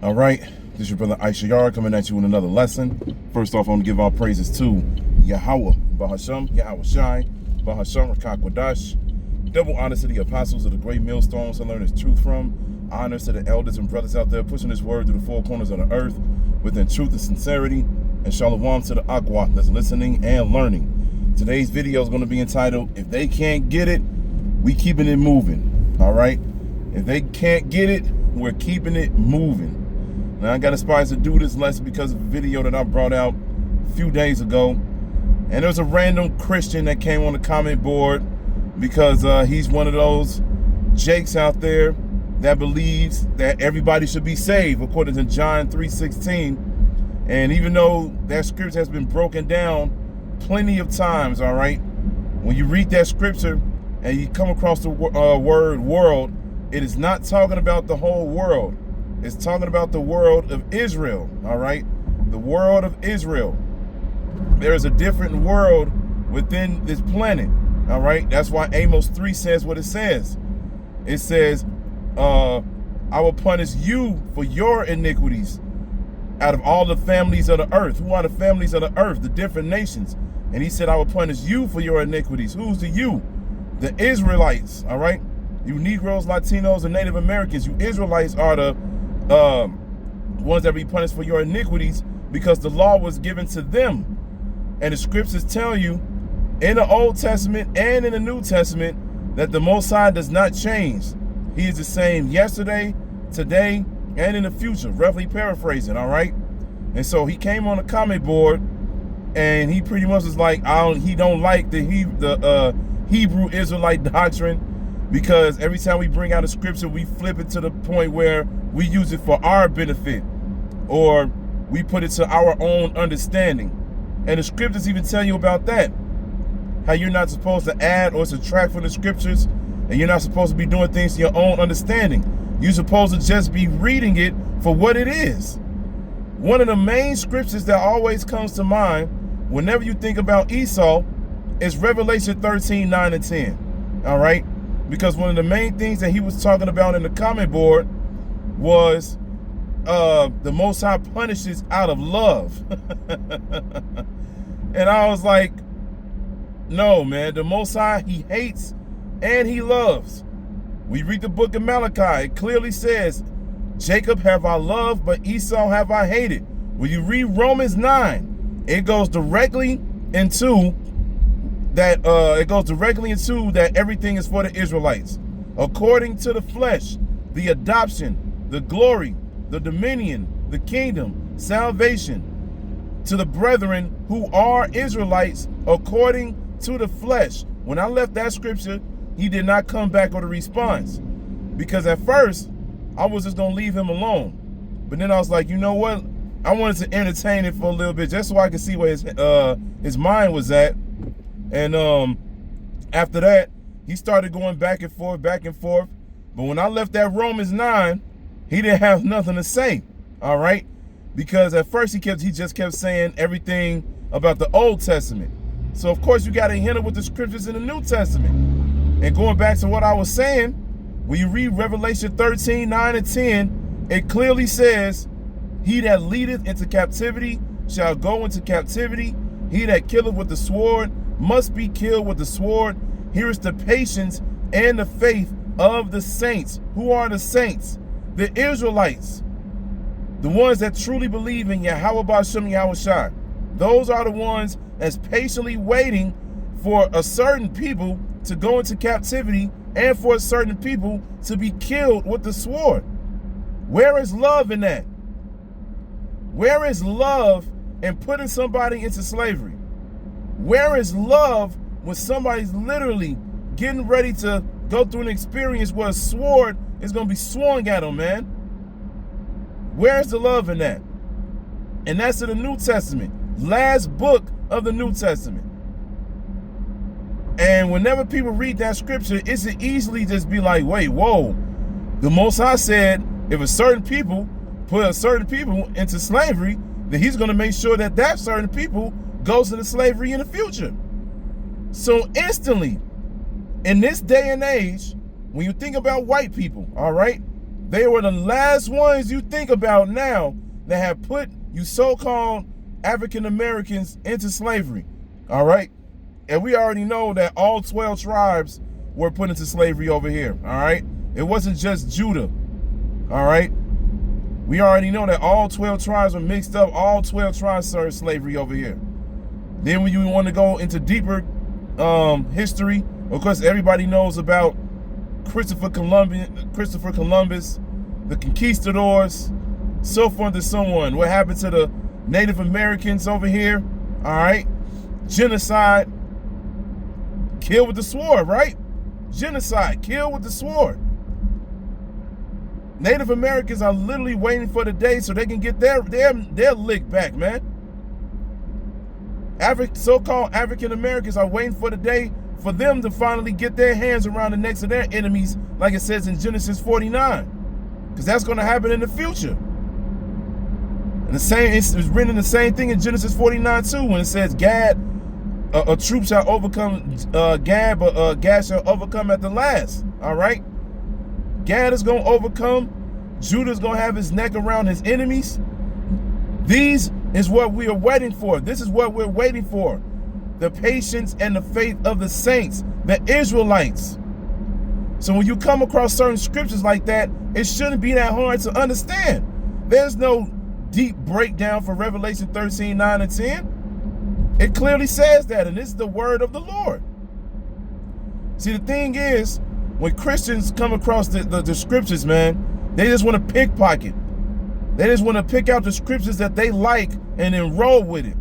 All right, this is your brother Issachar coming at you with another lesson. First off, I want to give all praises to Yahweh, Bahasham, Yahweh Shai, Bahasham, Rachaa Quadash. Double honors to the apostles of the great millstones to learn his truth from. Honors to the elders and brothers out there pushing his word through the four corners of the earth within truth and sincerity. And shalom to the Aqua that's listening and learning. Today's video is going to be entitled, If They Can't Get It, We Keeping It Moving. All right? If they can't get it, we're keeping it moving. Now, I got inspired to do this lesson because of a video that I brought out a few days ago. And there was a random Christian that came on the comment board because he's one of those jakes out there that believes that everybody should be saved, according to John 3:16. And even though that scripture has been broken down plenty of times, all right, when you read that scripture and you come across the word world, it is not talking about the whole world. It's talking about the world of Israel, all right? The world of Israel. There is a different world within this planet, all right? That's why Amos 3 says what it says. It says, I will punish you for your iniquities out of all the families of the earth. Who are the families of the earth? The different nations. And he said, I will punish you for your iniquities. Who's the you? The Israelites, all right? You Negroes, Latinos, and Native Americans, you Israelites are the ones that be punished for your iniquities because the law was given to them. And the scriptures tell you in the Old Testament and in the New Testament that the Most High does not change. He is the same yesterday, today, and in the future, roughly paraphrasing, all right? And so he came on the comment board and he pretty much was like, he don't like the Hebrew Israelite doctrine, because every time we bring out a scripture, we flip it to the point where we use it for our benefit, or we put it to our own understanding. And the scriptures even tell you about that. How you're not supposed to add or subtract from the scriptures, and you're not supposed to be doing things to your own understanding. You're supposed to just be reading it for what it is. One of the main scriptures that always comes to mind whenever you think about Esau is Revelation 13:9 and 10. All right? Because one of the main things that he was talking about in the comment board was the Most High punishes out of love. And I was like, no, man, the Most High, he hates and he loves. We read the book of Malachi. It clearly says, Jacob have I loved, but Esau have I hated. When you read Romans 9, it goes directly into that everything is for the Israelites. According to the flesh, the adoption, the glory, the dominion, the kingdom, salvation, to the brethren who are Israelites according to the flesh. When I left that scripture, he did not come back with a response, because at first I was just gonna leave him alone. But then I was like, you know what? I wanted to entertain it for a little bit just so I could see where his mind was at. And after that, he started going back and forth. But when I left that Romans 9, he didn't have nothing to say, all right? Because at first he just kept saying everything about the Old Testament. So of course you got to hit him with the scriptures in the New Testament. And going back to what I was saying, when you read Revelation 13:9 and 10, it clearly says, he that leadeth into captivity shall go into captivity. He that killeth with the sword must be killed with the sword. Here is the patience and the faith of the saints. Who are the saints? The Israelites. The ones that truly believe in Yahweh Ba'ashem Yahweh Shai. Those are the ones that's patiently waiting for a certain people to go into captivity and for a certain people to be killed with the sword. Where is love in that? Where is love in putting somebody into slavery? Where is love when somebody's literally getting ready to go through an experience where a sword is going to be swung at them, man? Where's the love in that? And that's in the New Testament, last book of the New Testament. And whenever people read that scripture, it's easily just be like, wait, whoa. The Most High said if a certain people put a certain people into slavery, then he's going to make sure that that certain people goes into slavery in the future. So instantly, in this day and age, when you think about white people, all right, They were the last ones you think about now that have put you so-called African Americans into slavery. All right? And we already know that all 12 tribes were put into slavery over here. All right? It wasn't just Judah. All right? We already know that all 12 tribes were mixed up. All 12 tribes served slavery over here. Then when you want to go into deeper history, of course, everybody knows about Christopher Columbus, the conquistadors, so forth and so on. What happened to the Native Americans over here? All right? Genocide. Kill with the sword, right? Genocide. Kill with the sword. Native Americans are literally waiting for the day so they can get their lick back, man. So-called African Americans are waiting for the day for them to finally get their hands around the necks of their enemies, like it says in Genesis 49, because that's going to happen in the future. And it's written the same thing in Genesis 49 too, when it says Gad, a troop shall overcome Gad, but Gad shall overcome at the last. All right, Gad is going to overcome. Judah is going to have his neck around his enemies. These is what we are waiting for. This is what we're waiting for. The patience and the faith of the saints, the Israelites. So when you come across certain scriptures like that, it shouldn't be that hard to understand. There's no deep breakdown for Revelation 13, 9, and 10. It clearly says that, and this is the word of the Lord. See, the thing is, when Christians come across the scriptures, man, they just want to pickpocket. They just want to pick out the scriptures that they like and then roll with it.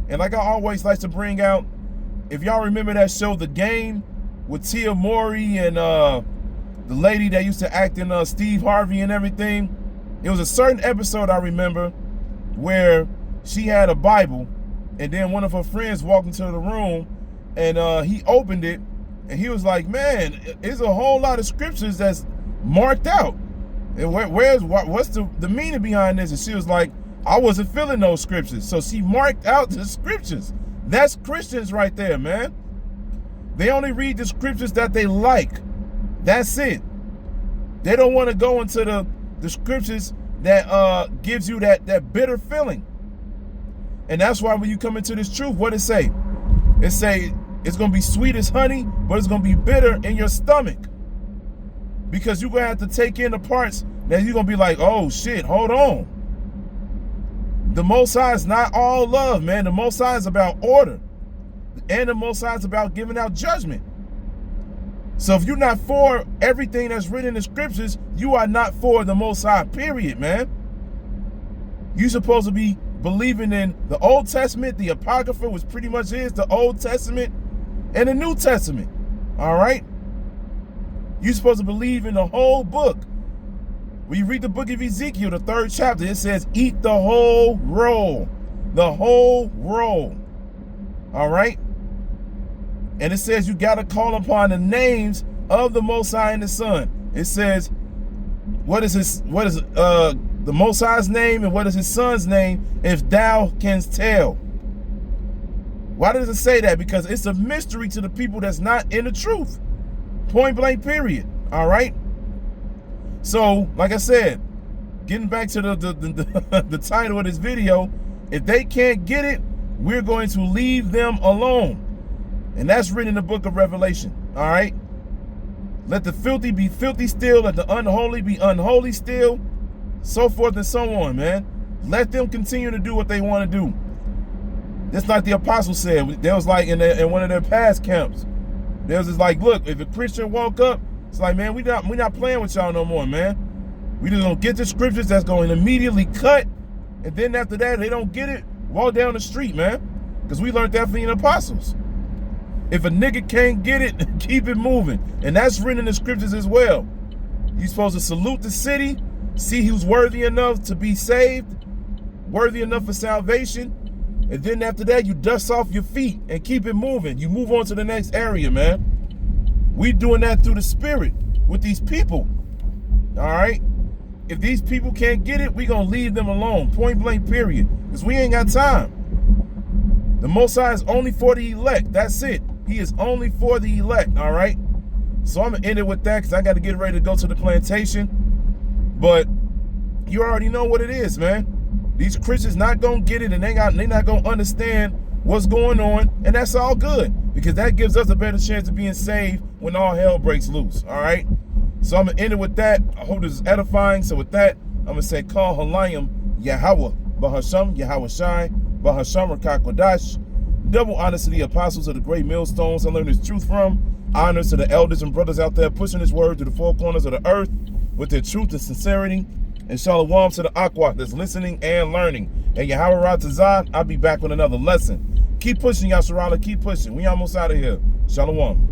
And like I always like to bring out, if y'all remember that show, The Game, with Tia Mowry and the lady that used to act in Steve Harvey and everything, it was a certain episode I remember where she had a Bible, and then one of her friends walked into the room, and he opened it, and he was like, man, there's a whole lot of scriptures that's marked out. And what's the meaning behind this? And she was like, I wasn't feeling those scriptures. So she marked out the scriptures. That's Christians right there, man. They only read the scriptures that they like. That's it. They don't want to go into the scriptures that gives you that bitter feeling. And that's why when you come into this truth, what it say? It say it's going to be sweet as honey, but it's going to be bitter in your stomach. Because you're going to have to take in the parts that you're going to be like, oh shit, hold on. The Most High is not all love, man. The Most High is about order. And the Most High is about giving out judgment. So if you're not for everything that's written in the scriptures, you are not for the Most High, period, man. You're supposed to be believing in the Old Testament, the Apocrypha, which pretty much is the Old Testament, and the New Testament, all right? You're supposed to believe in the whole book. When you read the book of Ezekiel, the 3rd chapter, it says, eat the whole roll. The whole roll. All right? And it says you got to call upon the names of the Most High and the Son. It says, what is the Most High's name and what is his Son's name, if thou canst tell? Why does it say that? Because it's a mystery to the people that's not in the truth. Point blank, period. All right? So, like I said, getting back to the title of this video, if they can't get it, we're going to leave them alone. And that's written in the book of Revelation. All right? Let the filthy be filthy still. Let the unholy be unholy still. So forth and so on, man. Let them continue to do what they want to do. Just like the apostle said. There was like in one of their past camps. There was just like, look, if a Christian woke up, it's like, man, we not playing with y'all no more, man. We just gonna get the scriptures that's going to immediately cut, and then after that, they don't get it, walk down the street, man. Because we learned that from the apostles. If a nigga can't get it, keep it moving. And that's written in the scriptures as well. You're supposed to salute the city, see who's worthy enough to be saved, worthy enough for salvation, and then after that, you dust off your feet and keep it moving. You move on to the next area, man. We doing that through the Spirit with these people. All right? If these people can't get it, we gonna leave them alone. Point blank, period. Because we ain't got time. The Most High is only for the elect. That's it. He is only for the elect, all right? So I'm gonna end it with that because I got to get ready to go to the plantation. But you already know what it is, man. These Christians not gonna get it, and they not gonna understand what's going on, and that's all good, because that gives us a better chance of being saved when all hell breaks loose. All right. So I'm gonna end it with that. I hope this is edifying. So with that, I'm gonna say, Call Halayim Yahweh, Bahasham, Yahweh Shai, Bahasham Rakakwadash. Double honors to the apostles of the great millstones I learned this truth from. Honors to the elders and brothers out there pushing this word to the four corners of the earth with their truth and sincerity. And shalom to the Aqua that's listening and learning. And Yahweh Ratazad, I'll be back with another lesson. Keep pushing, Yasharala. Keep pushing. We almost out of here. Shalom.